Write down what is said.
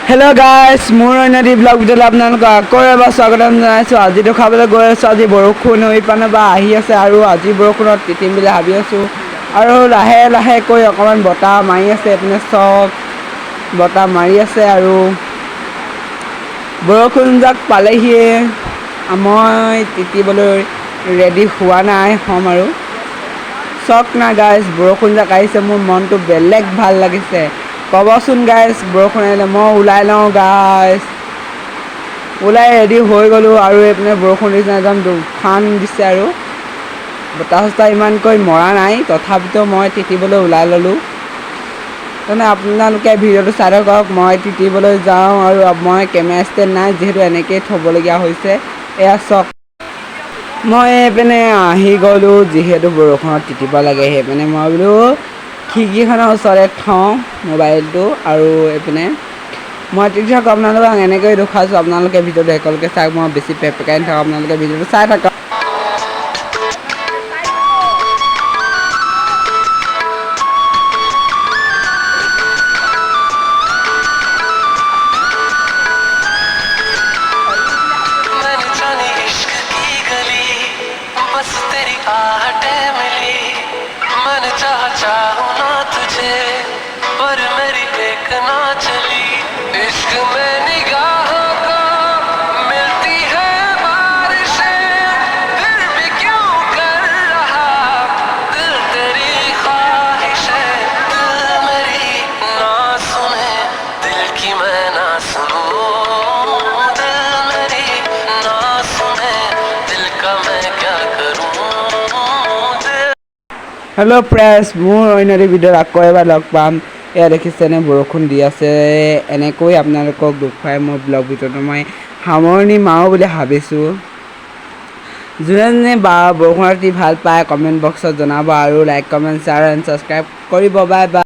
Hello' গাইছ, মোৰ অন্যদি blog ভিডিঅ'লৈ আপোনালোকক আকৌ এবাৰ স্বাগতম জনাইছোঁ। আজিতো খাবলৈ গৈ আছোঁ। আজি বৰষুণ হৈ পানে বা আহি আছে আৰু আজি বৰষুণত তিতিম বুলি ভাবি আছোঁ। আৰু লাহে লাহেকৈ অকণমান বতাহ মাৰি আছে। এইপিনে চব বতাহ মাৰি আছে আৰু বৰষুণজাক পালেহিয়ে। মই তিতিবলৈ ৰেডি হোৱা নাই, হ'ম আৰু চক না গাইছ, বৰষুণজাক আহিছে। মোৰ মনটো বেলেগ ভাল লাগিছে। ক'বচোন গাইছ, বৰষুণ আহিলে মই ওলাই লওঁ গাইছ। ওলাই ৰেডি হৈ গ'লোঁ আৰু এইপিনে বৰষুণ দিছে, একদম দুফান দিছে আৰু বতাহ চতাহ ইমানকৈ মৰা নাই, তথাপিতো মই তিতিবলৈ ওলাই ল'লোঁ। তাৰমানে আপোনালোকে ভিডিঅ'টো চাই থাকক। মই তিতিবলৈ যাওঁ আৰু মই কেমেৰা ষ্টেণ্ড নাই, যিহেতু এনেকৈয়ে থ'বলগীয়া হৈছে। এয়া চক, মই এইপিনে আহি গ'লোঁ। যিহেতু বৰষুণত তিতিব লাগে, সেইপিনে মই বোলো খিৰিকীখনৰ ওচৰতে থওঁ মোবাইলটো আৰু এইপিনে মই তিতি থাকোঁ। আপোনালোকক এনেকৈ দেখুৱাইছোঁ। আপোনালোকে ভিডিঅ'টো একেলগে চাওক, মই বেছি পেপকাই নাথাকোঁ। আপোনালোকে ভিডিঅ'টো চাই থাকক। चाहूं ना तुझे पर मेरी एक ना चली इश्क में निगाहों को मिलती है बारिशें फिर भी क्यों कर रहा दिल तेरी ख्वाहिशें दिल मेरी ना सुने दिल की मैं ना सुनूं दिल मेरी ना सुने दिल का मैं क्या करूं। হেল্ল' ফ্ৰেছ, মোৰ অন্যদি ভিডিঅ'ত আকৌ এবাৰ লগ পাম। এয়া দেখিছেনে বৰষুণ দি আছে। এনেকৈ আপোনালোকক দেখুৱাই মোৰ ব্লগ ভিডিঅ'টো মই সামৰণি মাৰোঁ বুলি ভাবিছোঁ। যোনে যোনে বৰষুণত দি ভাল পায় কমেণ্ট বক্সত জনাব আৰু like comment share and subscribe কৰিব। বাই বাই।